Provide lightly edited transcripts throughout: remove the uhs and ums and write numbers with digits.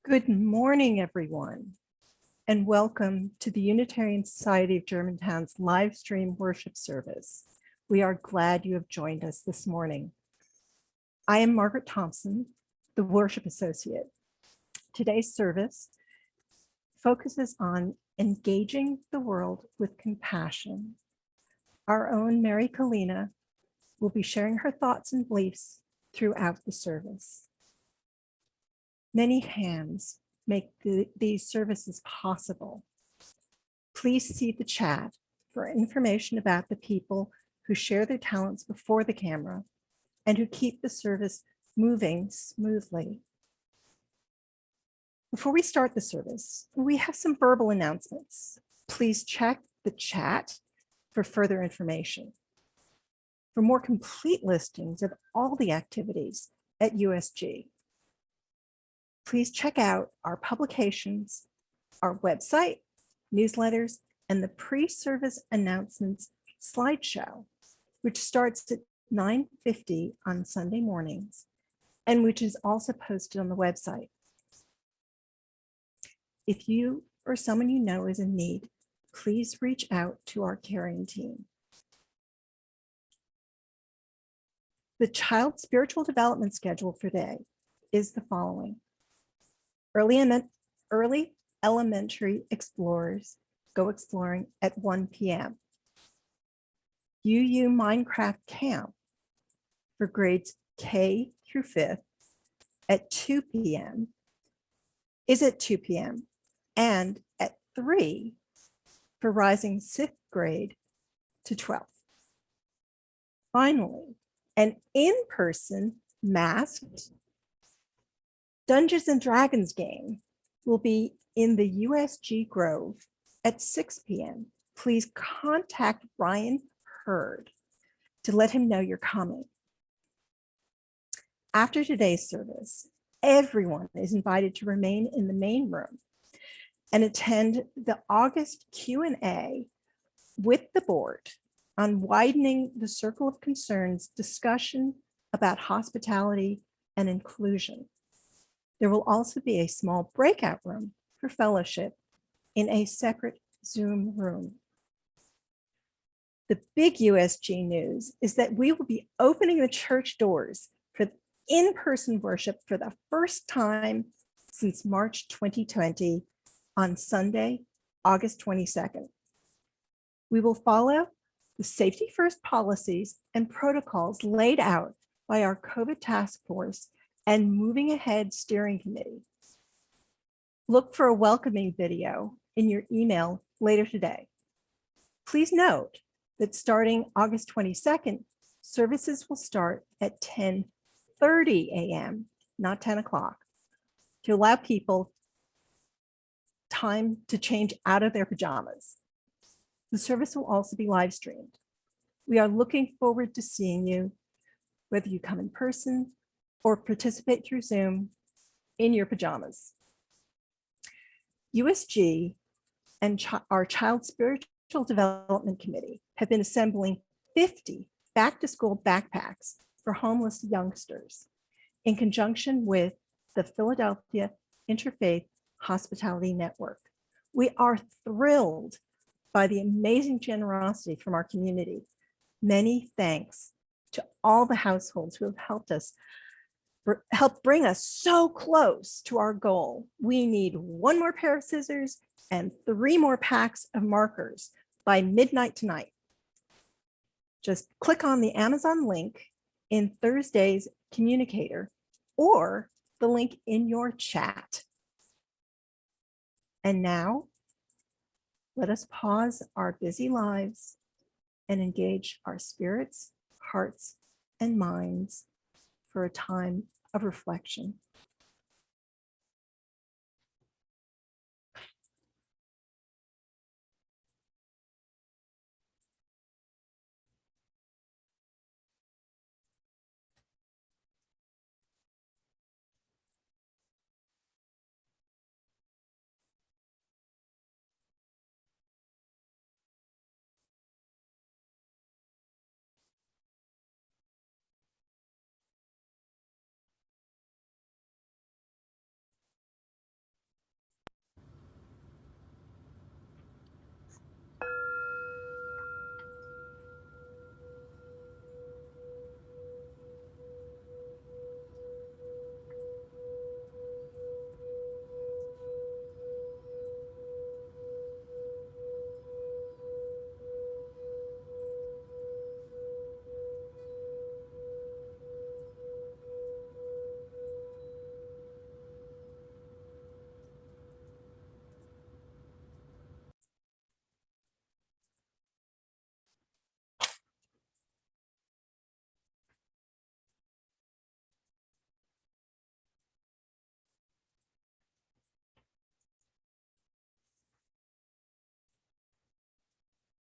Good morning, everyone, and welcome to the Unitarian Society of Germantown's live stream worship service. We are glad you have joined us this morning. I am Margaret Thompson, the worship associate. Today's service focuses on engaging the world with compassion. Our own Mary Kalina will be sharing her thoughts and beliefs throughout the service. Many hands make these services possible. Please see the chat for information about the people who share their talents before the camera and who keep the service moving smoothly. Before we start the service, we have some verbal announcements. Please check the chat for further information. For more complete listings of all the activities at USG, please check out our publications, our website, newsletters, and the pre-service announcements slideshow, which starts at 9:50 on Sunday mornings, and which is also posted on the website. If you or someone you know is in need, please reach out to our caring team. The child spiritual development schedule for today is the following. Early elementary explorers go exploring at 1 p.m. UU Minecraft Camp for grades K through 5th at 2 p.m. is at 2 p.m. and at 3 for rising 6th grade to 12th. Finally, an in-person masked Dungeons and Dragons game will be in the USG Grove at 6 p.m. Please contact Ryan Hurd to let him know you're coming. After today's service, everyone is invited to remain in the main room and attend the August Q&A with the board on widening the circle of concerns discussion about hospitality and inclusion. There will also be a small breakout room for fellowship in a separate Zoom room. The big USG news is that we will be opening the church doors for in-person worship for the first time since March 2020 on Sunday, August 22nd. We will follow the safety first policies and protocols laid out by our COVID task force and Moving Ahead Steering Committee. Look for a welcoming video in your email later today. Please note that starting August 22nd, services will start at 10:30 a.m., not 10 o'clock, to allow people time to change out of their pajamas. The service will also be live streamed. We are looking forward to seeing you, whether you come in person or participate through Zoom in your pajamas. USG and our Child Spiritual Development Committee have been assembling 50 back-to-school backpacks for homeless youngsters in conjunction with the Philadelphia Interfaith Hospitality Network. We are thrilled by the amazing generosity from our community. Many thanks to all the households who have helped bring us so close to our goal. We need one more pair of scissors and 3 more packs of markers by midnight tonight. Just click on the Amazon link in Thursday's communicator or the link in your chat. And now, let us pause our busy lives and engage our spirits, hearts, and minds for a time of reflection.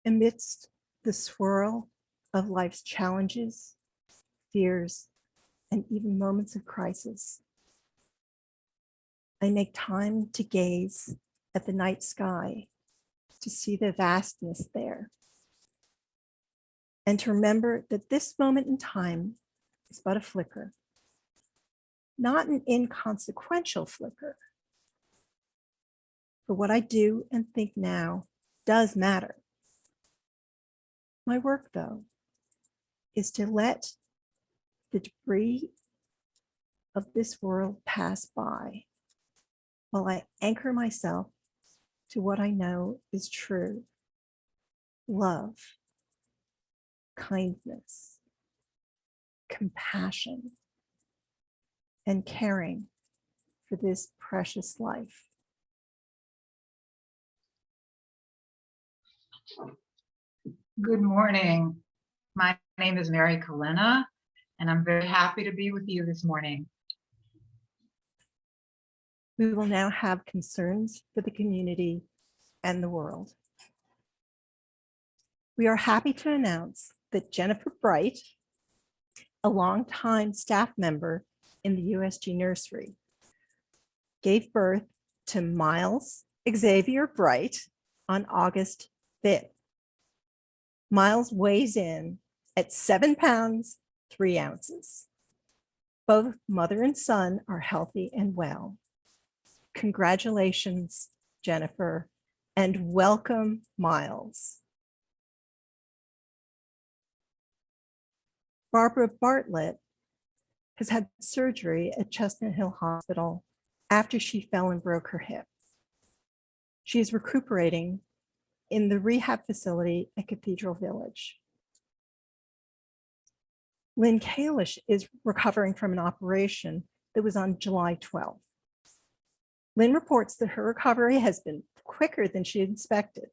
Amidst the swirl of life's challenges, fears, and even moments of crisis, I make time to gaze at the night sky, to see the vastness there, and to remember that this moment in time is but a flicker, not an inconsequential flicker. For what I do and think now does matter. My work, though, is to let the debris of this world pass by while I anchor myself to what I know is true: love, kindness, compassion, and caring for this precious life. Good morning. My name is Mary Kalina, and I'm very happy to be with you this morning. We will now have concerns for the community and the world. We are happy to announce that Jennifer Bright, a longtime staff member in the USG nursery, gave birth to Miles Xavier Bright on August 5th. Miles weighs in at 7 pounds, 3 ounces. Both mother and son are healthy and well. Congratulations, Jennifer, and welcome, Miles. Barbara Bartlett has had surgery at Chestnut Hill Hospital after she fell and broke her hip. She is recuperating in the rehab facility at Cathedral Village. Lynn Kalish is recovering from an operation that was on July 12th. Lynn reports that her recovery has been quicker than she had expected.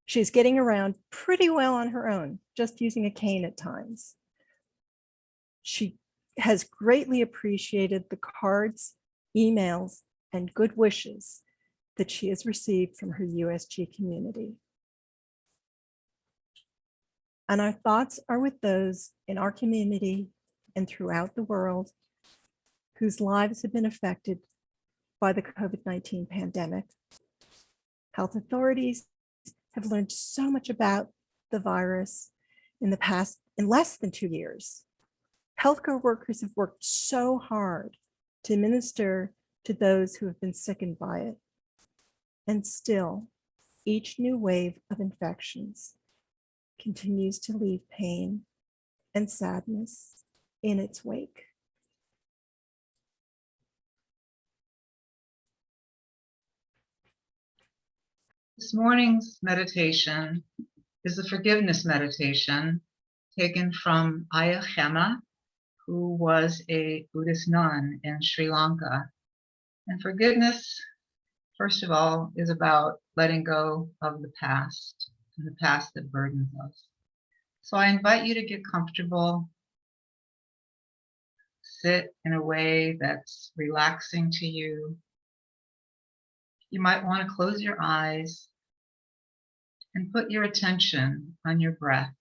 She's getting around pretty well on her own, just using a cane at times. She has greatly appreciated the cards, emails, and good wishes that she has received from her USG community. And our thoughts are with those in our community and throughout the world whose lives have been affected by the COVID-19 pandemic. Health authorities have learned so much about the virus in less than 2 years. Healthcare workers have worked so hard to minister to those who have been sickened by it. And still, each new wave of infections continues to leave pain and sadness in its wake. This morning's meditation is a forgiveness meditation taken from Ayya Khema, who was a Buddhist nun in Sri Lanka. And forgiveness, first of all, is about letting go of the past and the past that burdens us. So I invite you to get comfortable, sit in a way that's relaxing to you. You might want to close your eyes and put your attention on your breath.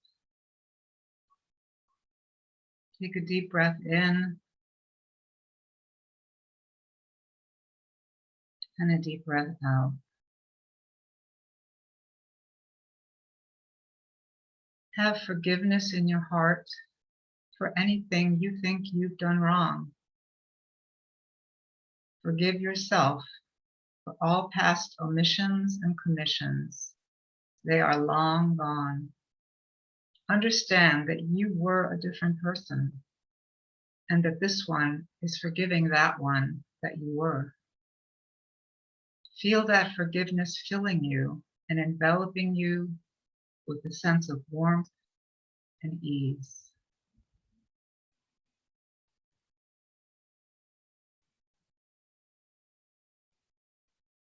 Take a deep breath in and a deep breath out. Have forgiveness in your heart for anything you think you've done wrong. Forgive yourself for all past omissions and commissions. They are long gone. Understand that you were a different person and that this one is forgiving that one that you were. Feel that forgiveness filling you and enveloping you with a sense of warmth and ease.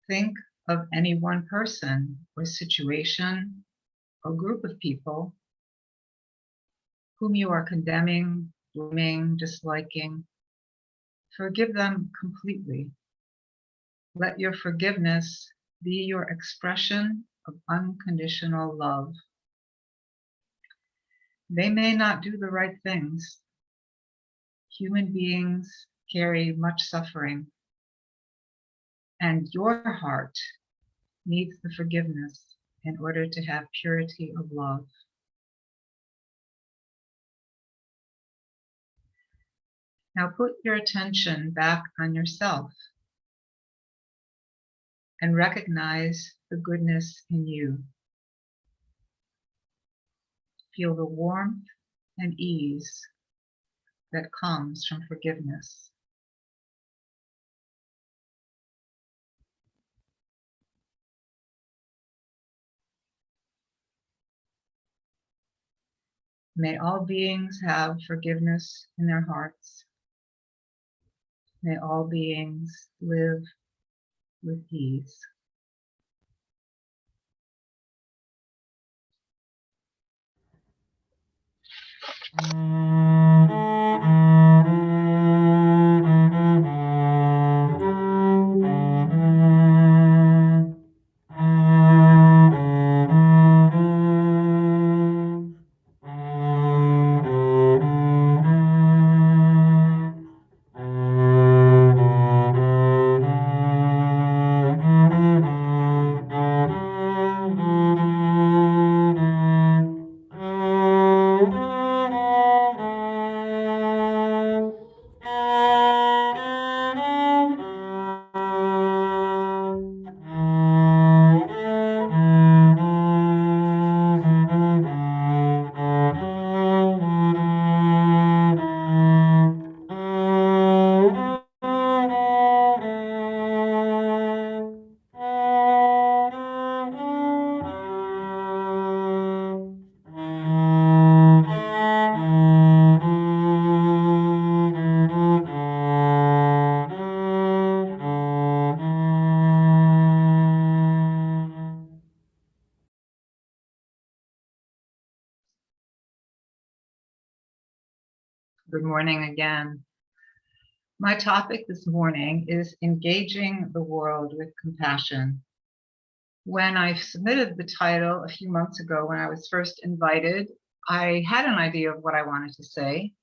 Think of any one person or situation or group of people whom you are condemning, blaming, disliking. Forgive them completely. Let your forgiveness be your expression of unconditional love They may not do the right things. Human beings carry much suffering, and your heart needs the forgiveness in order to have purity of love. Now put your attention back on yourself and recognize the goodness in you. Feel the warmth and ease that comes from forgiveness. May all beings have forgiveness in their hearts. May all beings live with ease. Good morning again. My topic this morning is engaging the world with compassion. When I submitted the title a few months ago, when I was first invited, I had an idea of what I wanted to say.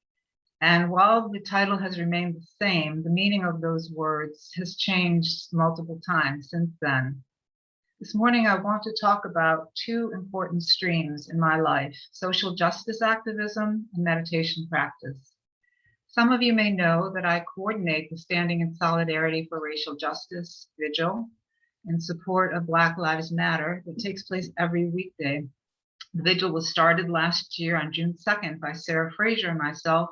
And while the title has remained the same, the meaning of those words has changed multiple times since then. This morning, I want to talk about two important streams in my life: social justice activism and meditation practice. Some of you may know that I coordinate the Standing in Solidarity for Racial Justice Vigil in support of Black Lives Matter that takes place every weekday. The vigil was started last year on June 2nd by Sarah Fraser and myself,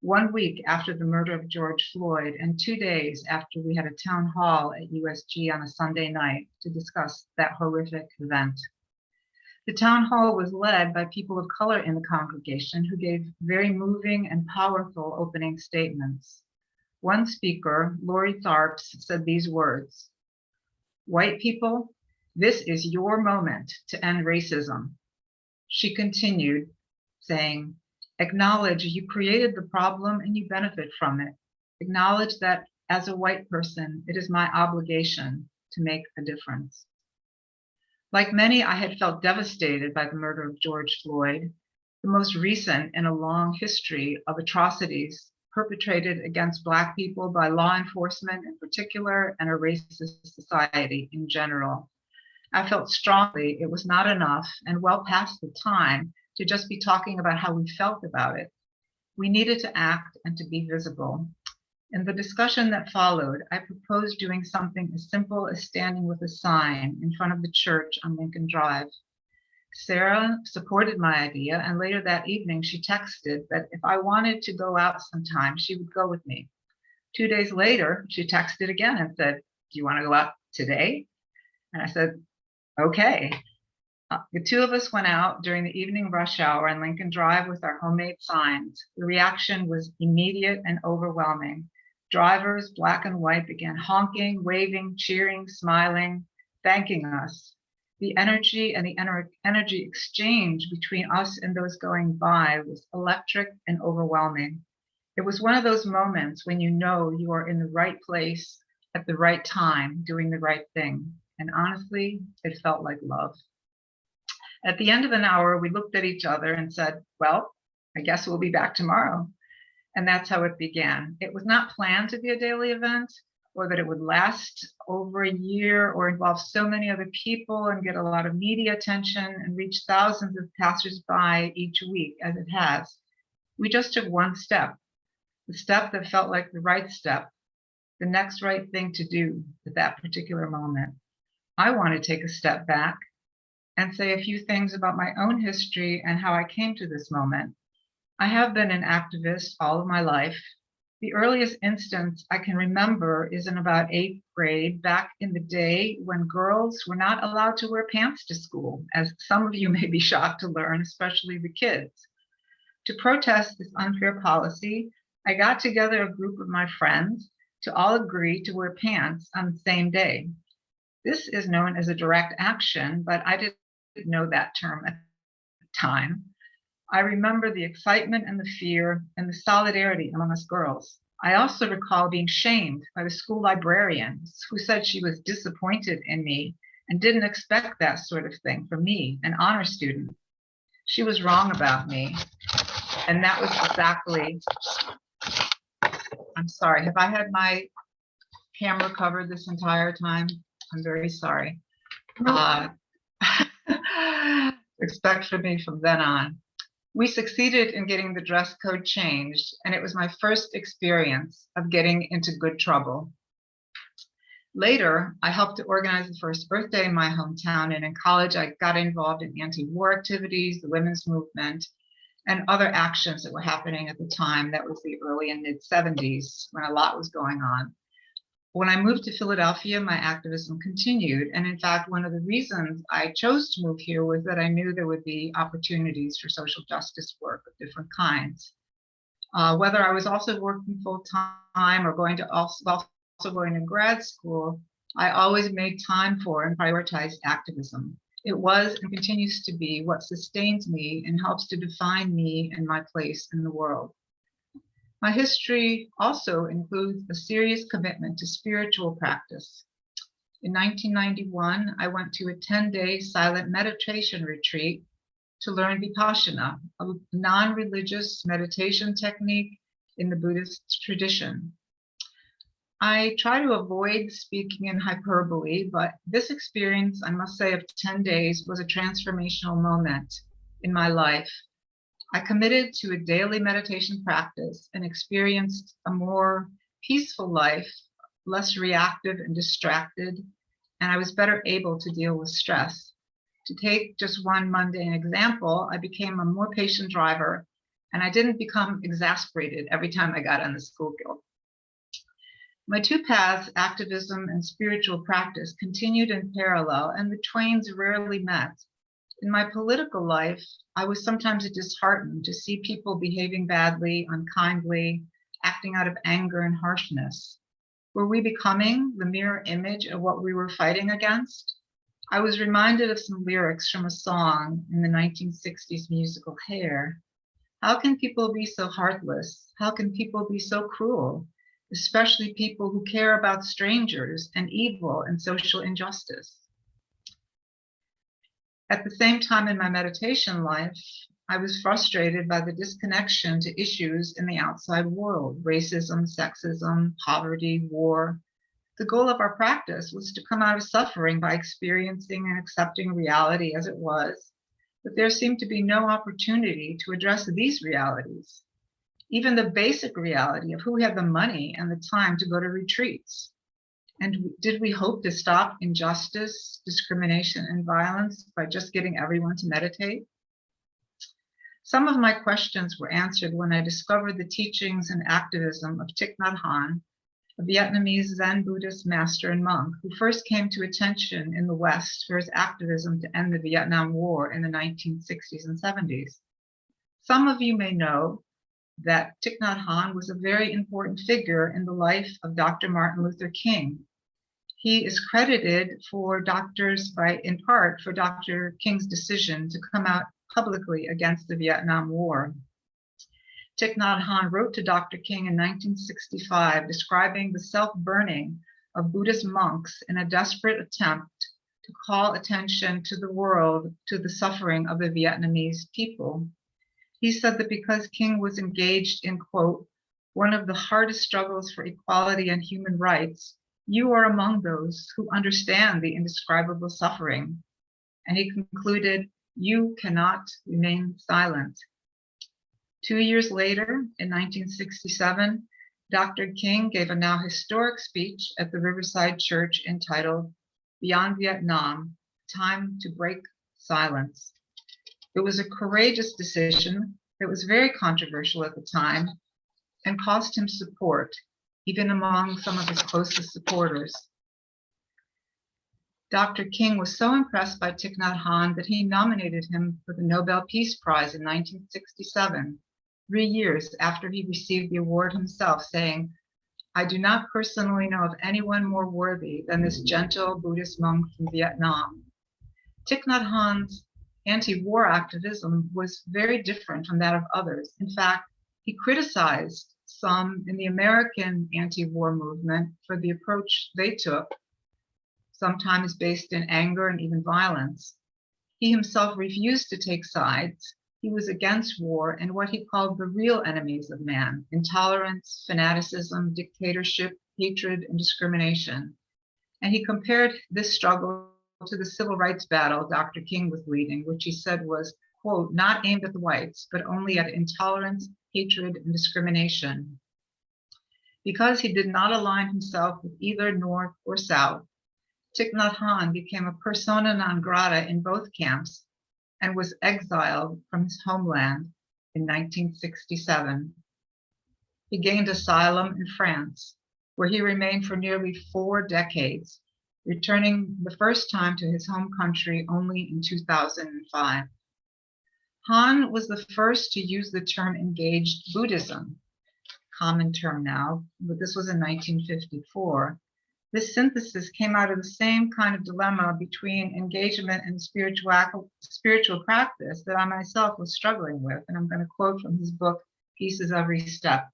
1 week after the murder of George Floyd and 2 days after we had a town hall at USG on a Sunday night to discuss that horrific event. The town hall was led by people of color in the congregation who gave very moving and powerful opening statements. One speaker, Lori Tharps, said these words: "White people, this is your moment to end racism." She continued saying, "Acknowledge you created the problem and you benefit from it. Acknowledge that as a white person, it is my obligation to make a difference." Like many, I had felt devastated by the murder of George Floyd, the most recent in a long history of atrocities perpetrated against Black people by law enforcement in particular and a racist society in general. I felt strongly it was not enough and well past the time to just be talking about how we felt about it. We needed to act and to be visible. In the discussion that followed, I proposed doing something as simple as standing with a sign in front of the church on Lincoln Drive. Sarah supported my idea, and later that evening she texted that if I wanted to go out sometime, she would go with me. 2 days later, she texted again and said, "Do you want to go out today?" And I said, "Okay." The two of us went out during the evening rush hour on Lincoln Drive with our homemade signs. The reaction was immediate and overwhelming. Drivers, Black and white, began honking, waving, cheering, smiling, thanking us. The energy and the energy exchange between us and those going by was electric and overwhelming. It was one of those moments when you know you are in the right place at the right time, doing the right thing. And honestly, it felt like love. At the end of an hour, we looked at each other and said, "Well, I guess we'll be back tomorrow. And that's how it began. It was not planned to be a daily event or that it would last over a year or involve so many other people and get a lot of media attention and reach thousands of passersby each week as it has. We just took one step, the step that felt like the right step, the next right thing to do at that particular moment. I want to take a step back and say a few things about my own history and how I came to this moment. I have been an activist all of my life. The earliest instance I can remember is in about 8th grade, back in the day when girls were not allowed to wear pants to school, as some of you may be shocked to learn, especially the kids. To protest this unfair policy, I got together a group of my friends to all agree to wear pants on the same day. This is known as a direct action, but I didn't know that term at the time. I remember the excitement and the fear and the solidarity among us girls. I also recall being shamed by the school librarian who said she was disappointed in me and didn't expect that sort of thing from me, an honor student. She was wrong about me. And that was exactly, I'm sorry, have I had my camera covered this entire time? I'm very sorry. Expect from me from then on. We succeeded in getting the dress code changed, and it was my first experience of getting into good trouble. Later, I helped to organize the first Earth Day in my hometown, and in college, I got involved in anti-war activities, the women's movement, and other actions that were happening at the time. That was the early and mid-70s when a lot was going on. When I moved to Philadelphia, my activism continued. And in fact, one of the reasons I chose to move here was that I knew there would be opportunities for social justice work of different kinds. Whether I was also working full time or also going to grad school, I always made time for and prioritized activism. It was and continues to be what sustains me and helps to define me and my place in the world. My history also includes a serious commitment to spiritual practice. In 1991, I went to a 10-day silent meditation retreat to learn Vipassana, a non-religious meditation technique in the Buddhist tradition. I try to avoid speaking in hyperbole, but this experience, I must say, of 10 days was a transformational moment in my life. I committed to a daily meditation practice and experienced a more peaceful life, less reactive and distracted, and I was better able to deal with stress. To take just one mundane example, I became a more patient driver, and I didn't become exasperated every time I got on the school guild. My two paths, activism and spiritual practice, continued in parallel, and the twains rarely met. In my political life, I was sometimes disheartened to see people behaving badly, unkindly, acting out of anger and harshness. Were we becoming the mirror image of what we were fighting against? I was reminded of some lyrics from a song in the 1960s musical Hair. How can people be so heartless? How can people be so cruel? Especially people who care about strangers and evil and social injustice. At the same time in my meditation life, I was frustrated by the disconnection to issues in the outside world, racism, sexism, poverty, war. The goal of our practice was to come out of suffering by experiencing and accepting reality as it was, but there seemed to be no opportunity to address these realities, even the basic reality of who had the money and the time to go to retreats. And did we hope to stop injustice, discrimination, and violence by just getting everyone to meditate? Some of my questions were answered when I discovered the teachings and activism of Thich Nhat Hanh, a Vietnamese Zen Buddhist master and monk who first came to attention in the West for his activism to end the Vietnam War in the 1960s and 70s. Some of you may know that Thich Nhat Hanh was a very important figure in the life of Dr. Martin Luther King. He is credited in part for Dr. King's decision to come out publicly against the Vietnam War. Thich Nhat Hanh wrote to Dr. King in 1965, describing the self-burning of Buddhist monks in a desperate attempt to call attention to the world to the suffering of the Vietnamese people. He said that because King was engaged in, quote, one of the hardest struggles for equality and human rights, you are among those who understand the indescribable suffering. And he concluded, you cannot remain silent. 2 years later, in 1967, Dr. King gave a now historic speech at the Riverside Church entitled Beyond Vietnam, Time to Break Silence. It was a courageous decision that was very controversial at the time and cost him support, even among some of his closest supporters. Dr. King was so impressed by Thich Nhat Hanh that he nominated him for the Nobel Peace Prize in 1967, 3 years after he received the award himself, saying, I do not personally know of anyone more worthy than this gentle Buddhist monk from Vietnam. Thich Nhat Hanh's anti-war activism was very different from that of others. In fact, he criticized some in the American anti-war movement for the approach they took, sometimes based in anger and even violence. He himself refused to take sides. He was against war and what he called the real enemies of man: intolerance, fanaticism, dictatorship, hatred, and discrimination. And he compared this struggle to the civil rights battle Dr. King was leading, which he said was, quote, not aimed at the whites, but only at intolerance, hatred, and discrimination. Because he did not align himself with either North or South, Thich Nhat Hanh became a persona non grata in both camps and was exiled from his homeland in 1967. He gained asylum in France, where he remained for nearly 4 decades, returning the first time to his home country only in 2005. Hanh was the first to use the term engaged Buddhism, common term now, but this was in 1954. This synthesis came out of the same kind of dilemma between engagement and spiritual practice that I myself was struggling with, and I'm going to quote from his book, Pieces Every Step.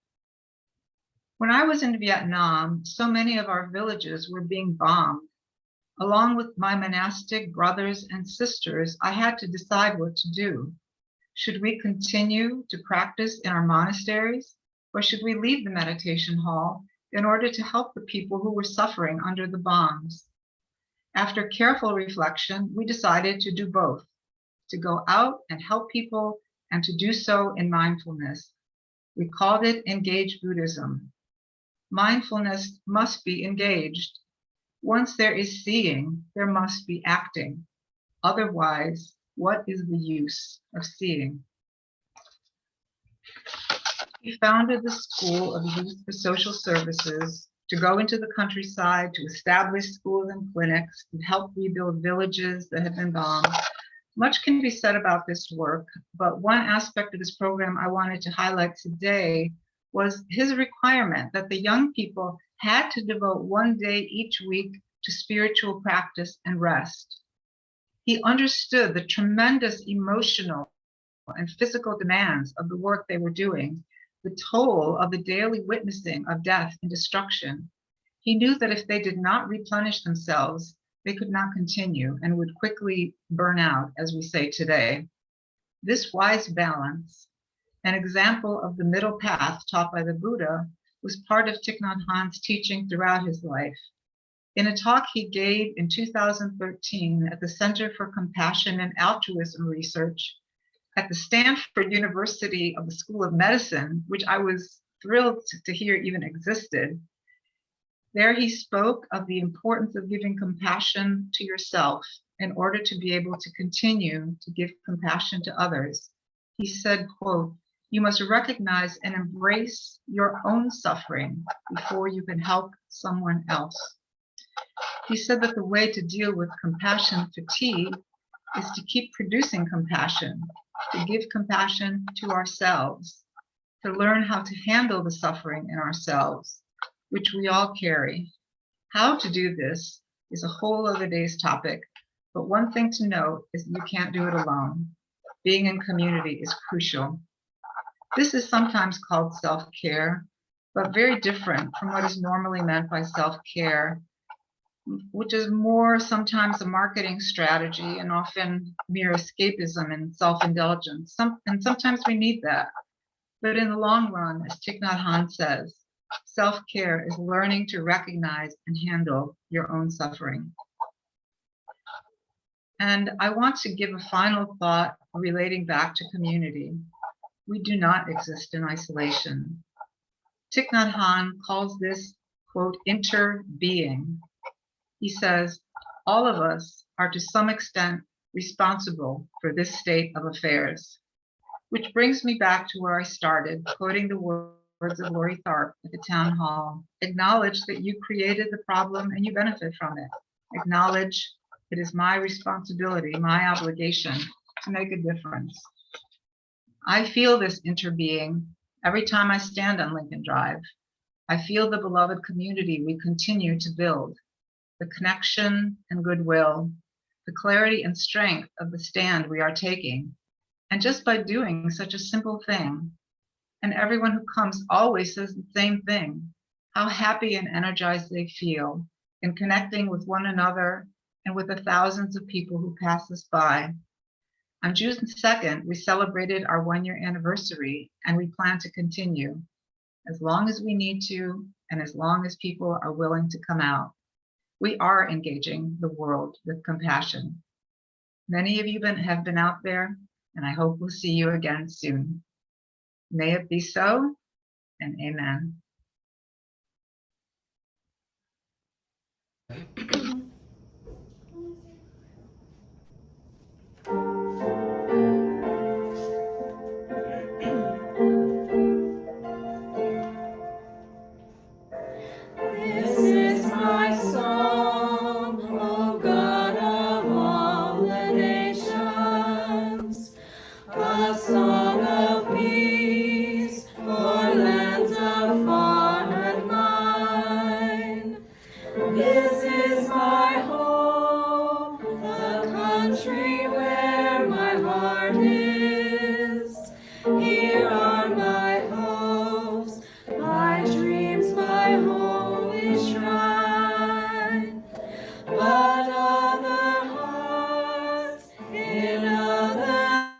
When I was in Vietnam, so many of our villages were being bombed. Along with my monastic brothers and sisters, I had to decide what to do. Should we continue to practice in our monasteries, or should we leave the meditation hall in order to help the people who were suffering under the bombs? After careful reflection, we decided to do both, to go out and help people and to do so in mindfulness. We called it Engaged Buddhism. Mindfulness must be engaged. Once there is seeing, there must be acting. Otherwise, what is the use of seeing? He founded the School of Youth for Social Services to go into the countryside, to establish schools and clinics, and help rebuild villages that had been bombed. Much can be said about this work, but one aspect of this program I wanted to highlight today was his requirement that the young people had to devote 1 day each week to spiritual practice and rest. He understood the tremendous emotional and physical demands of the work they were doing, the toll of the daily witnessing of death and destruction. He knew that if they did not replenish themselves, they could not continue and would quickly burn out, as we say today. This wise balance, an example of the middle path taught by the Buddha, was part of Thich Nhat Hanh's teaching throughout his life. In a talk he gave in 2013 at the Center for Compassion and Altruism Research at the Stanford University of the School of Medicine, which I was thrilled to hear even existed, there he spoke of the importance of giving compassion to yourself in order to be able to continue to give compassion to others. He said, quote, you must recognize and embrace your own suffering before you can help someone else. He said that the way to deal with compassion fatigue is to keep producing compassion, to give compassion to ourselves, to learn how to handle the suffering in ourselves, which we all carry. How to do this is a whole other day's topic, but one thing to note is that you can't do it alone. Being in community is crucial. This is sometimes called self-care, but very different from what is normally meant by self-care. which is more sometimes a marketing strategy and often mere escapism and self-indulgence. And sometimes we need that. But in the long run, as Thich Nhat Hanh says, self-care is learning to recognize and handle your own suffering. And I want to give a final thought relating back to community. We do not exist in isolation. Thich Nhat Hanh calls this, quote, interbeing. He says, all of us are to some extent responsible for this state of affairs. Which brings me back to where I started, quoting the words of Lori Tharp at the town hall. Acknowledge that you created the problem and you benefit from it. Acknowledge it is my responsibility, my obligation to make a difference. I feel this interbeing every time I stand on Lincoln Drive. I feel the beloved community we continue to build, the connection and goodwill, the clarity and strength of the stand we are taking. And just by doing such a simple thing, and everyone who comes always says the same thing, how happy and energized they feel in connecting with one another and with the thousands of people who pass us by. On June 2nd, we celebrated our 1-year anniversary, and we plan to continue as long as we need to, and as long as people are willing to come out. We are engaging the world with compassion. Many of you have been out there, and I hope we'll see you again soon. May it be so, and amen. This is my song, O God of all the nations, a song of peace for lands afar and mine. This is my home, the country where my heart is. Here are my hopes, my dreams, my holy shrine. But other hearts in other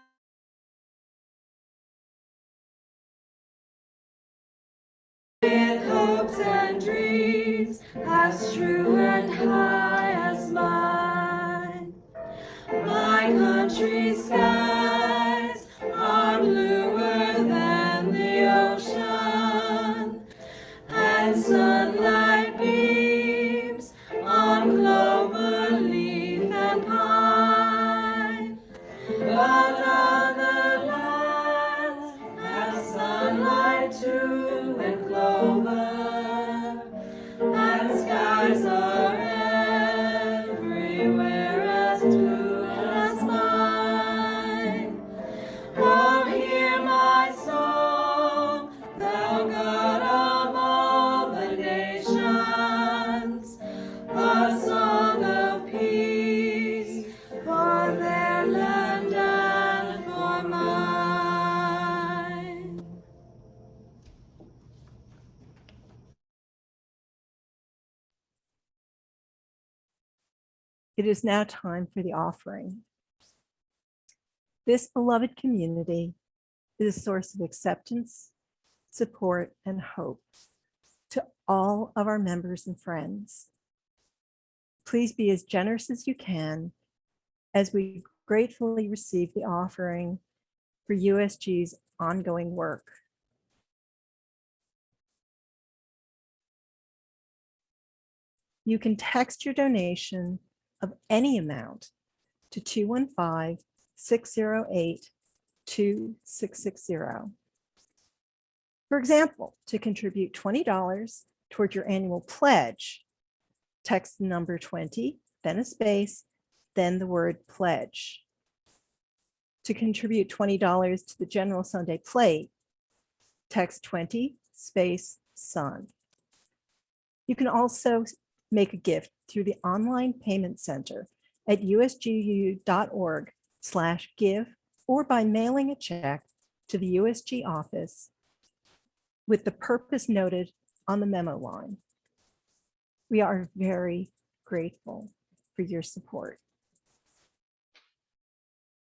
with hopes and dreams as true and high as mine. My country's skies are bluer than the ocean, and sunlight beams on clover leaf and pine. But other lands have sunlight too and clover, and skies are everywhere as blue as mine. Oh, hear my song, thou God of all the nations, a song of peace for their land and for mine. It is now time for the offering. This beloved community is a source of acceptance, support, and hope to all of our members and friends. Please be as generous as you can as we gratefully receive the offering for USG's ongoing work. You can text your donation of any amount to 215-608-2660. For example, to contribute $20 toward your annual pledge, text the number 20, then a space, then the word pledge. To contribute $20 to the General Sunday Plate, text 20, space, son. You can also make a gift through the online payment center at usgu.org/give, or by mailing a check to the USG office with the purpose noted on the memo line. We are very grateful for your support.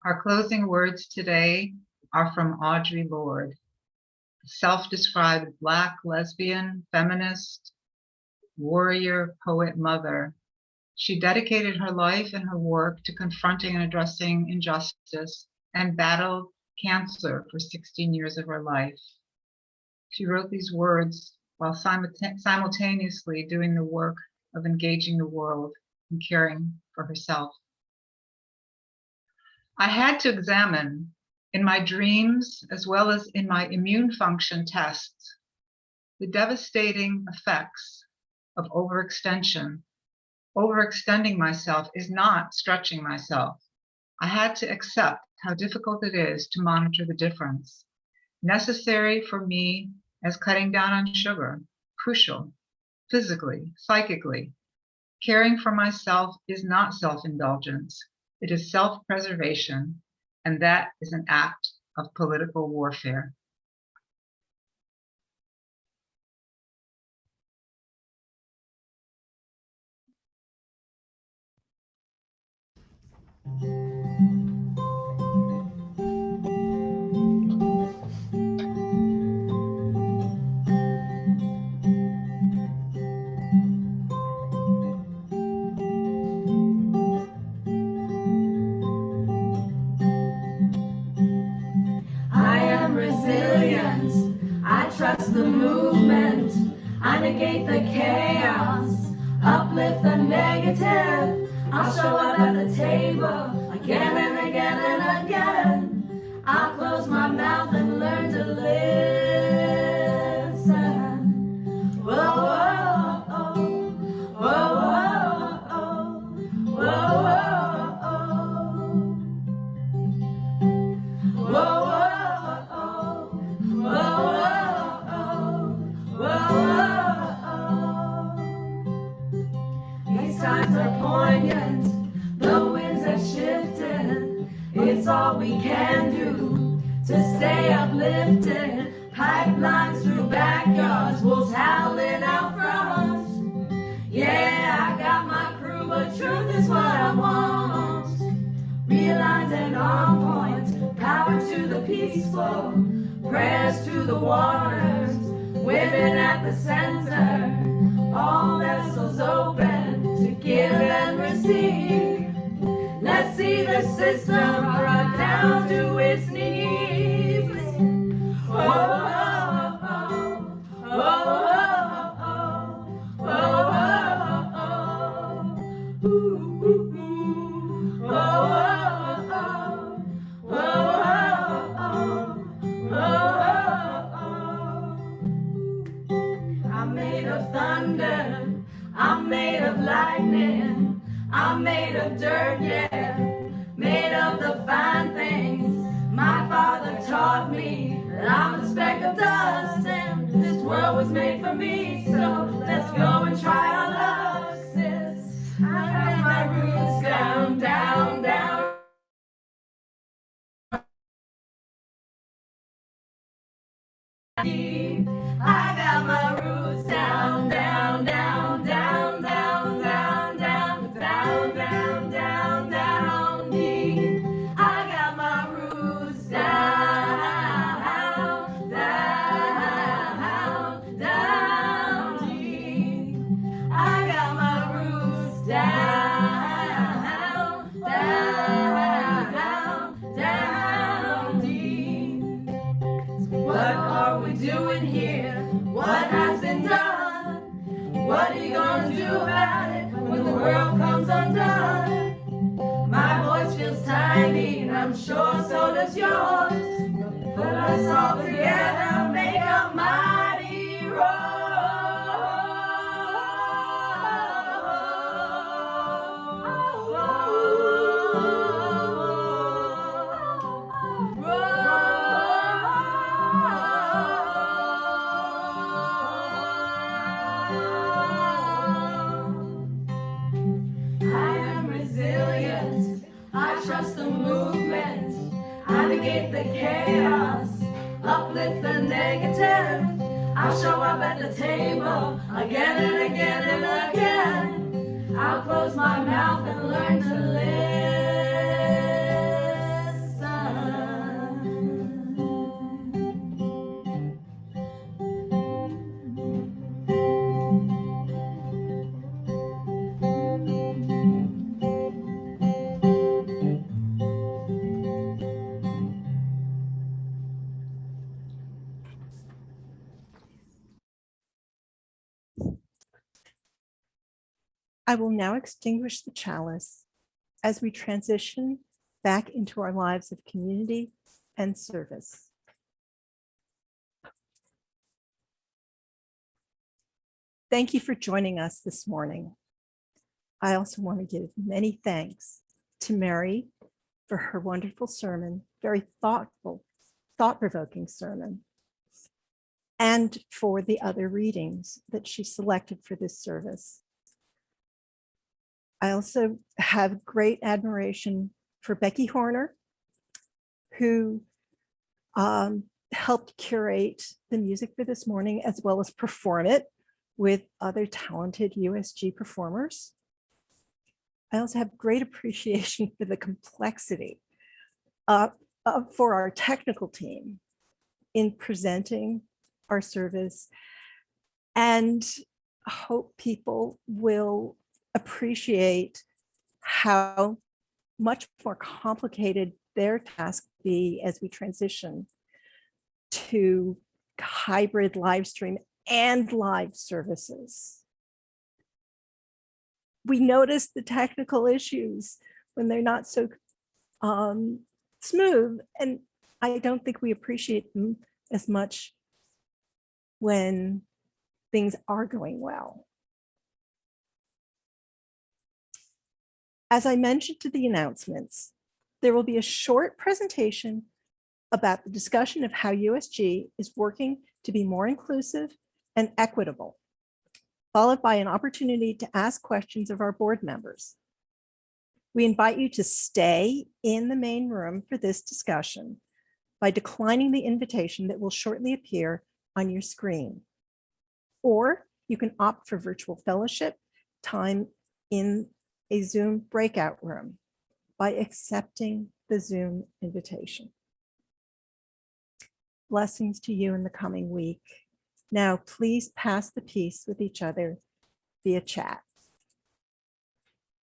Our closing words today are from Audre Lorde, self-described Black lesbian, feminist, warrior, poet, mother. She dedicated her life and her work to confronting and addressing injustice and battled cancer for 16 years of her life. She wrote these words while simultaneously doing the work of engaging the world and caring for herself. I had to examine in my dreams, as well as in my immune function tests, the devastating effects of overextension. Overextending myself is not stretching myself. I had to accept how difficult it is to monitor the difference. Necessary for me as cutting down on sugar, crucial, physically, psychically. Caring for myself is not self-indulgence. It is self-preservation, and that is an act of political warfare. Trust the movement, I negate the chaos, uplift the negative. I'll show up at the table again and again and again. I'll close my mouth and learn to listen. Whoa, whoa, oh, whoa, whoa, oh, whoa, whoa, oh, whoa, whoa. Times are poignant, the winds have shifted. It's all we can do to stay uplifted. Pipelines through backyards, wolves howling out front. Yeah, I got my crew, but truth is what I want. Realize and on point, power to the peaceful, prayers to the waters, women at the center, all vessels open to give and receive. Let's see the system brought down to its knees. Whoa, whoa, whoa, whoa, whoa, whoa, ooh, ooh, ooh. Whoa, whoa, I'm made of thunder, I'm made of lightning, I'm made of dirt, yeah, made of the fine things. My father taught me that I'm a speck of dust, and this world was made for me, so let's go and try our luck, sis. I got my roots down, down, down. I got my roots down, down, down, down, down, down, down, down, down, down, down deep. I got my roots down, down, down deep. I got my roots down, down, down deep. What are we doing here? What has been done? What are you gonna do about it when the world comes undone? My voice feels tiny, and I'm sure so does yours. Put us all together, make a mighty roar. Trust the movement, I negate the chaos, uplift the negative. I'll show up at the table again and again and again. I'll close my mouth and learn to listen. I will now extinguish the chalice as we transition back into our lives of community and service. Thank you for joining us this morning. I also want to give many thanks to Mary for her wonderful sermon, very thoughtful, thought-provoking sermon, and for the other readings that she selected for this service. I also have great admiration for Becky Horner, who helped curate the music for this morning, as well as perform it with other talented USG performers. I also have great appreciation for the complexity for our technical team in presenting our service, and hope people will appreciate how much more complicated their task be as we transition to hybrid live stream and live services. We notice the technical issues when they're not so smooth, and I don't think we appreciate them as much when things are going well. As I mentioned to the announcements, there will be a short presentation about the discussion of how USG is working to be more inclusive and equitable, followed by an opportunity to ask questions of our board members. We invite you to stay in the main room for this discussion by declining the invitation that will shortly appear on your screen. Or you can opt for virtual fellowship time in a Zoom breakout room by accepting the Zoom invitation. Blessings to you in the coming week. Now, please pass the peace with each other via chat.